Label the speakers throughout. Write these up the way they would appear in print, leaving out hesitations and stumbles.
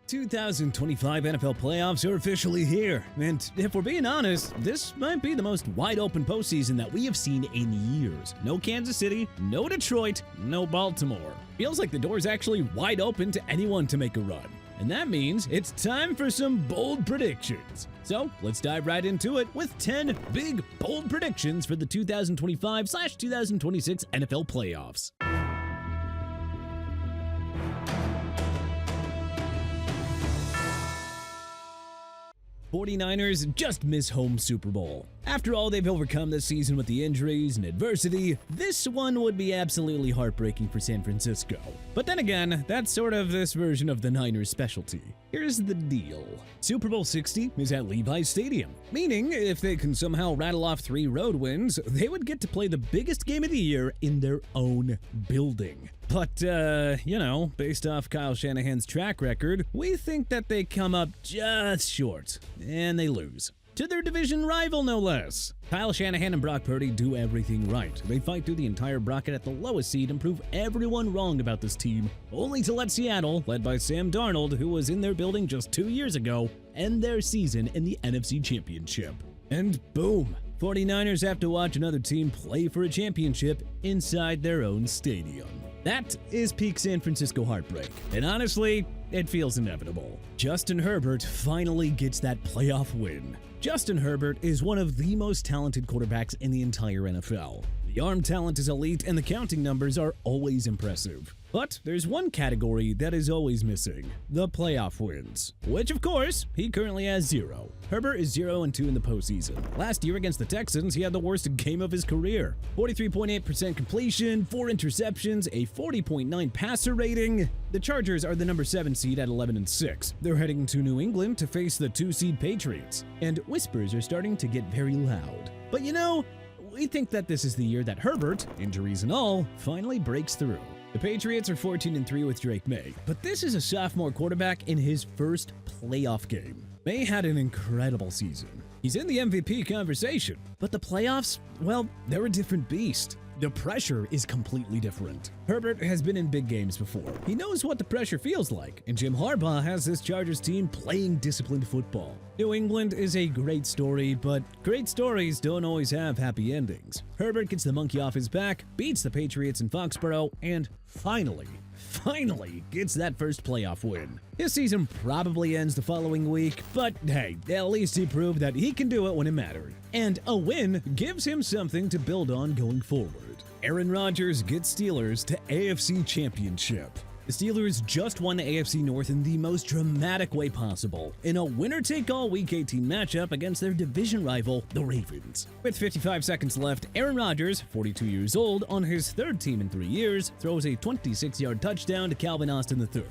Speaker 1: 2025 NFL playoffs are officially here, and if we're being honest, this might be the most wide-open postseason that we have seen in years. No Kansas City, no Detroit, no Baltimore. Feels like the door's actually wide open to anyone to make a run. And that means it's time for some bold predictions. So let's dive right into it with 10 big, bold predictions for the 2025/2026 NFL playoffs. 49ers just miss home Super Bowl. After all they've overcome this season with the injuries and adversity, this one would be absolutely heartbreaking for San Francisco. But then again, that's sort of this version of the Niners' specialty. Here's the deal. Super Bowl 60 is at Levi's Stadium, meaning if they can somehow rattle off 3 road wins, they would get to play the biggest game of the year in their own building. But, based off Kyle Shanahan's track record, we think that they come up just short, and they lose. To their division rival, no less. Kyle Shanahan and Brock Purdy do everything right. They fight through the entire bracket at the lowest seed and prove everyone wrong about this team, only to let Seattle, led by Sam Darnold, who was in their building just 2 years ago, end their season in the NFC Championship. And boom, 49ers have to watch another team play for a championship inside their own stadium. That is peak San Francisco heartbreak, and honestly, it feels inevitable. Justin Herbert finally gets that playoff win. Justin Herbert is one of the most talented quarterbacks in the entire NFL. The arm talent is elite and the counting numbers are always impressive. But there's one category that is always missing: the playoff wins, which of course, he currently has 0. Herbert is 0-2 in the postseason. Last year against the Texans, he had the worst game of his career. 43.8% completion, 4 interceptions, a 40.9 passer rating. The Chargers are the number 7 seed at 11-6. They're heading to New England to face the 2 seed Patriots, and whispers are starting to get very loud. But we think that this is the year that Herbert, injuries and all, finally breaks through. The Patriots are 14-3 with Drake May, but this is a sophomore quarterback in his first playoff game. May had an incredible season. He's in the MVP conversation, but the playoffs, well, they're a different beast. The pressure is completely different. Herbert has been in big games before. He knows what the pressure feels like, and Jim Harbaugh has this Chargers team playing disciplined football. New England is a great story, but great stories don't always have happy endings. Herbert gets the monkey off his back, beats the Patriots in Foxborough, and finally gets that first playoff win. His season probably ends the following week, but hey, at least he proved that he can do it when it mattered. And a win gives him something to build on going forward. Aaron Rodgers gets Steelers to AFC Championship. The Steelers just won the AFC North in the most dramatic way possible, in a winner-take-all Week 18 matchup against their division rival, the Ravens. With 55 seconds left, Aaron Rodgers, 42 years old, on his 3rd team in 3 years, throws a 26-yard touchdown to Calvin Austin III.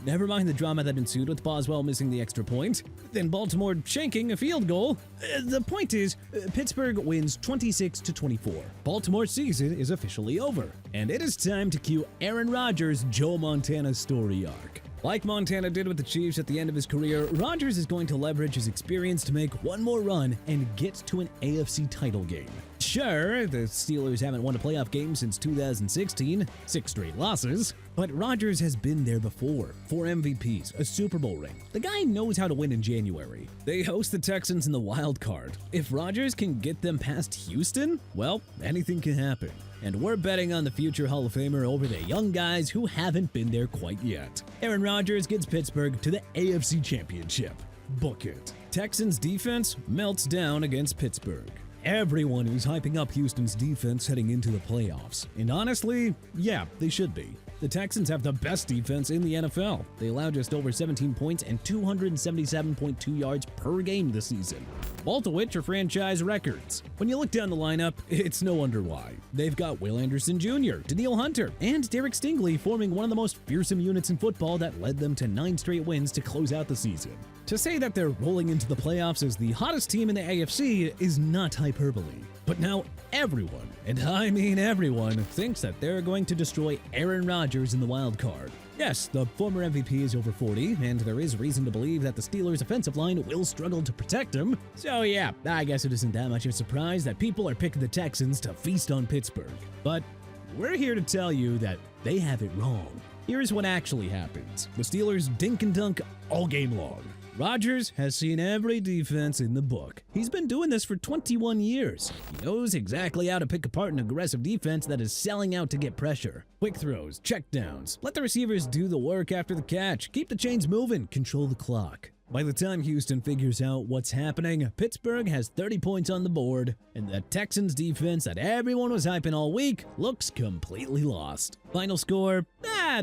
Speaker 1: Never mind the drama that ensued with Boswell missing the extra point, then Baltimore shanking a field goal. The point is, Pittsburgh wins 26-24. Baltimore's season is officially over, and it is time to cue Aaron Rodgers' Joe Montana story arc. Like Montana did with the Chiefs at the end of his career, Rodgers is going to leverage his experience to make one more run and get to an AFC title game. Sure, the Steelers haven't won a playoff game since 2016, 6 straight losses, but Rodgers has been there before. 4 MVPs, a Super Bowl ring. The guy knows how to win in January. They host the Texans in the wild card. If Rodgers can get them past Houston, well, anything can happen. And we're betting on the future Hall of Famer over the young guys who haven't been there quite yet. Aaron Rodgers gets Pittsburgh to the AFC Championship. Book it. Texans defense melts down against Pittsburgh. Everyone is hyping up Houston's defense heading into the playoffs. And honestly, yeah, they should be. The Texans have the best defense in the NFL. They allow just over 17 points and 277.2 yards per game this season, both of which are franchise records. When you look down the lineup, it's no wonder why. They've got Will Anderson Jr., Danielle Hunter, and Derek Stingley forming one of the most fearsome units in football that led them to 9 straight wins to close out the season. To say that they're rolling into the playoffs as the hottest team in the AFC is not hyperbole. But now everyone, and I mean everyone, thinks that they're going to destroy Aaron Rodgers in the wild card. Yes, the former MVP is over 40, and there is reason to believe that the Steelers' offensive line will struggle to protect him. So yeah, I guess it isn't that much of a surprise that people are picking the Texans to feast on Pittsburgh. But we're here to tell you that they have it wrong. Here's what actually happens. The Steelers dink and dunk all game long. Rodgers has seen every defense in the book. He's been doing this for 21 years. He knows exactly how to pick apart an aggressive defense that is selling out to get pressure. Quick throws, check downs, let the receivers do the work after the catch, keep the chains moving, control the clock. By the time Houston figures out what's happening, Pittsburgh has 30 points on the board, and the Texans defense that everyone was hyping all week looks completely lost. Final score?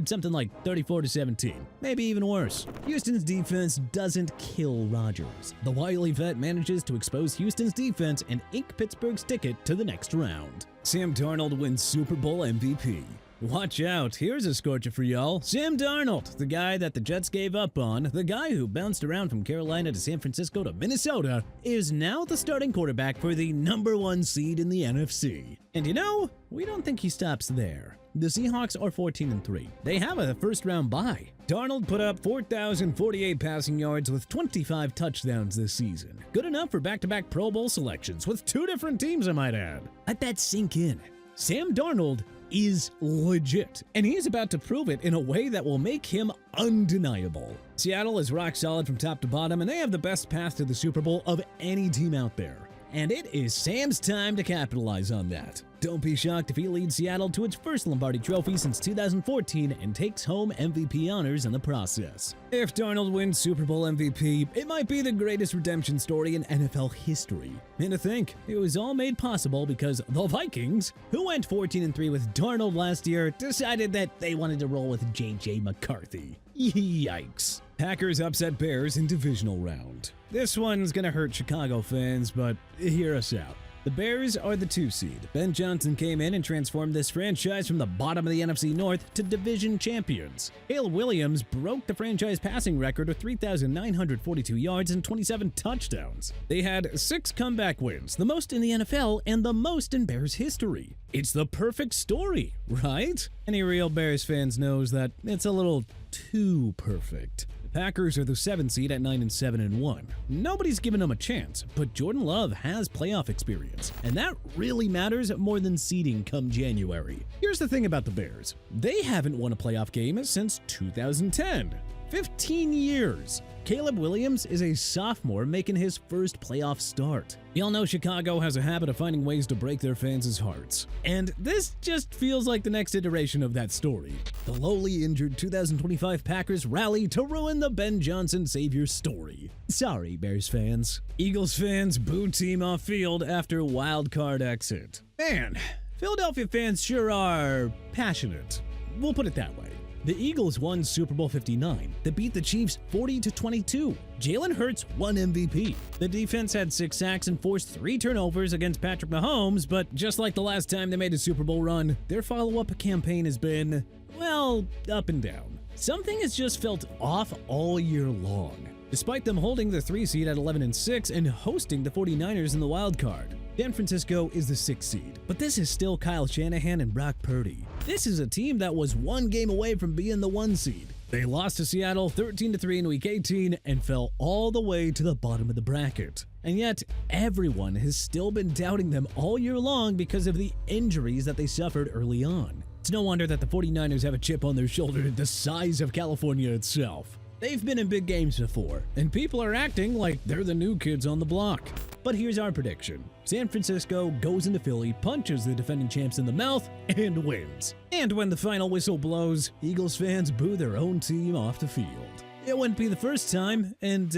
Speaker 1: Something like 34-17, maybe even worse. Houston's defense doesn't kill Rodgers. The wily vet manages to expose Houston's defense and ink Pittsburgh's ticket to the next round. Sam Darnold wins Super Bowl MVP. Watch out, here's a scorcher for y'all. Sam Darnold, the guy that the Jets gave up on, the guy who bounced around from Carolina to San Francisco to Minnesota, is now the starting quarterback for the #1 seed in the NFC. And you know, we don't think he stops there. The Seahawks are 14-3. They have a first-round bye. Darnold put up 4,048 passing yards with 25 touchdowns this season. Good enough for back-to-back Pro Bowl selections with 2 different teams, I might add. Let that sink in. Sam Darnold is legit, and he is about to prove it in a way that will make him undeniable. Seattle is rock solid from top to bottom, and they have the best path to the Super Bowl of any team out there. And it is Sam's time to capitalize on that. Don't be shocked if he leads Seattle to its first Lombardi Trophy since 2014 and takes home MVP honors in the process. If Darnold wins Super Bowl MVP, it might be the greatest redemption story in NFL history. And to think, it was all made possible because the Vikings, who went 14-3 with Darnold last year, decided that they wanted to roll with J.J. McCarthy. Yikes. Packers upset Bears in divisional round. This one's gonna hurt Chicago fans, but hear us out. The Bears are the 2 seed. Ben Johnson came in and transformed this franchise from the bottom of the NFC North to division champions. Caleb Williams broke the franchise passing record with 3,942 yards and 27 touchdowns. They had 6 comeback wins, the most in the NFL and the most in Bears history. It's the perfect story, right? Any real Bears fans knows that it's a little too perfect. Packers are the 7th seed at 9-7-1. Nobody's given them a chance, but Jordan Love has playoff experience, and that really matters more than seeding come January. Here's the thing about the Bears. They haven't won a playoff game since 2010. 15 years. Caleb Williams is a sophomore making his first playoff start. We all know Chicago has a habit of finding ways to break their fans' hearts. And this just feels like the next iteration of that story. The lowly injured 2025 Packers rally to ruin the Ben Johnson savior story. Sorry, Bears fans. Eagles fans boo team off field after wild card exit. Man, Philadelphia fans sure are passionate. We'll put it that way. The Eagles won Super Bowl 59. They beat the Chiefs 40-22. Jalen Hurts won MVP. The defense had 6 sacks and forced 3 turnovers against Patrick Mahomes, but just like the last time they made a Super Bowl run, their follow-up campaign has been, well, up and down. Something has just felt off all year long. Despite them holding the 3 seed at 11-6 and hosting the 49ers in the wild card. San Francisco is the 6th seed, but this is still Kyle Shanahan and Brock Purdy. This is a team that was 1 game away from being the 1 seed. They lost to Seattle 13-3 in Week 18 and fell all the way to the bottom of the bracket. And yet, everyone has still been doubting them all year long because of the injuries that they suffered early on. It's no wonder that the 49ers have a chip on their shoulder the size of California itself. They've been in big games before, and people are acting like they're the new kids on the block. But here's our prediction. San Francisco goes into Philly, punches the defending champs in the mouth, and wins. And when the final whistle blows, Eagles fans boo their own team off the field. It wouldn't be the first time, and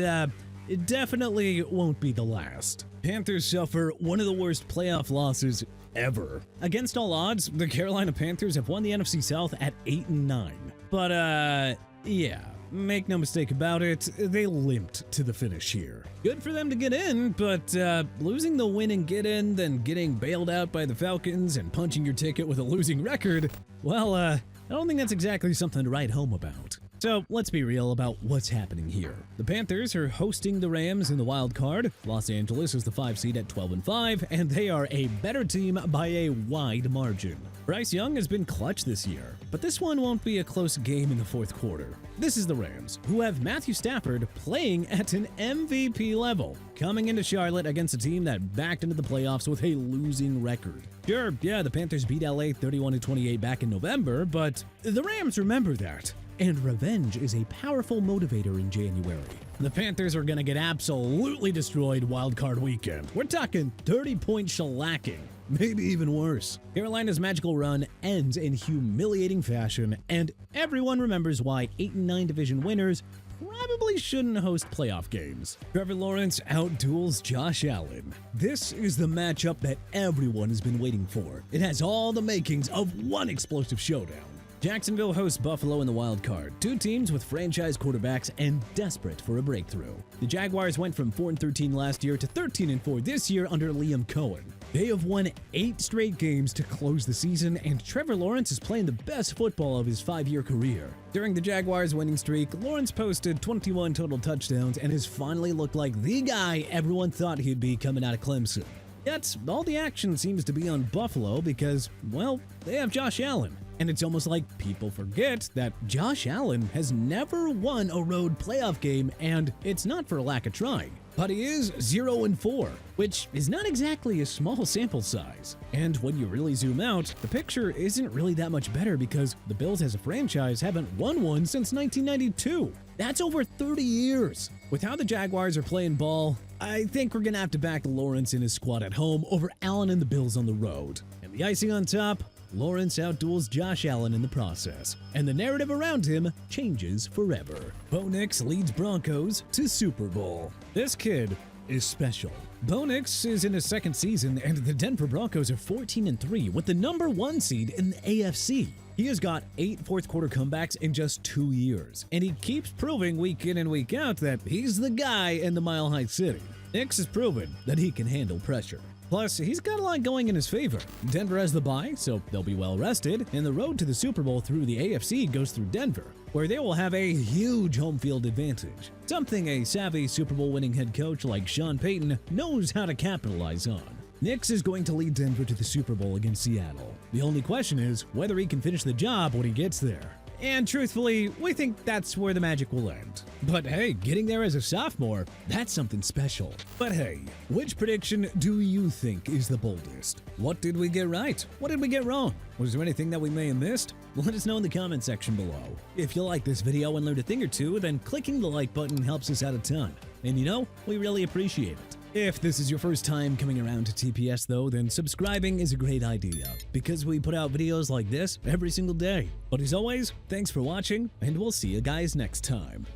Speaker 1: it definitely won't be the last. Panthers suffer one of the worst playoff losses ever. Against all odds, the Carolina Panthers have won the NFC South at 8-9. But, yeah. Make no mistake about it, they limped to the finish here. Good for them to get in, but losing the win and get in, then getting bailed out by the Falcons and punching your ticket with a losing record, well, I don't think that's exactly something to write home about. So let's be real about what's happening here. The Panthers are hosting the Rams in the wild card. Los Angeles is the 5 seed at 12-5, and they are a better team by a wide margin. Bryce Young has been clutch this year, but this one won't be a close game in the 4th quarter. This is the Rams, who have Matthew Stafford playing at an MVP level, coming into Charlotte against a team that backed into the playoffs with a losing record. Sure, yeah, the Panthers beat LA 31-28 back in November, but the Rams remember that. and revenge is a powerful motivator in January. The Panthers are gonna get absolutely destroyed wildcard weekend. We're talking 30-point shellacking. Maybe even worse. Carolina's magical run ends in humiliating fashion, and everyone remembers why 8-9 division winners probably shouldn't host playoff games. Trevor Lawrence outduels Josh Allen. This is the matchup that everyone has been waiting for. It has all the makings of one explosive showdown. Jacksonville hosts Buffalo in the wild card, two teams with franchise quarterbacks and desperate for a breakthrough. The Jaguars went from 4-13 last year to 13-4 this year under Liam Cohen. They have won 8 straight games to close the season, and Trevor Lawrence is playing the best football of his 5-year career. During the Jaguars' winning streak, Lawrence posted 21 total touchdowns and has finally looked like the guy everyone thought he'd be coming out of Clemson. Yet, all the action seems to be on Buffalo because, well, they have Josh Allen. And it's almost like people forget that Josh Allen has never won a road playoff game, and it's not for lack of trying. But he is 0-4, which is not exactly a small sample size. And when you really zoom out, the picture isn't really that much better because the Bills as a franchise haven't won one since 1992. That's over 30 years. With how the Jaguars are playing ball, I think we're gonna have to back Lawrence and his squad at home over Allen and the Bills on the road. And the icing on top, Lawrence outduels Josh Allen in the process, and the narrative around him changes forever. Bo Nix leads Broncos to Super Bowl. This kid is special. Bo Nix is in his second season, and the Denver Broncos are 14-3 with the #1 seed in the AFC. He has got 8 fourth-quarter comebacks in just 2 years, and he keeps proving week in and week out that he's the guy in the Mile High City. Nix has proven that he can handle pressure. Plus, he's got a lot going in his favor. Denver has the bye, so they'll be well rested, and the road to the Super Bowl through the AFC goes through Denver, where they will have a huge home field advantage, something a savvy Super Bowl winning head coach like Sean Payton knows how to capitalize on. Nix is going to lead Denver to the Super Bowl against Seattle. The only question is whether he can finish the job when he gets there. And truthfully, we think that's where the magic will end. But hey, getting there as a sophomore, that's something special. But hey, which prediction do you think is the boldest? What did we get right? What did we get wrong? Was there anything that we may have missed? Let us know in the comment section below. If you like this video and learned a thing or two, then clicking the like button helps us out a ton. And you know, we really appreciate it. If this is your first time coming around to TPS though, then subscribing is a great idea, because we put out videos like this every single day. But as always, thanks for watching, and we'll see you guys next time.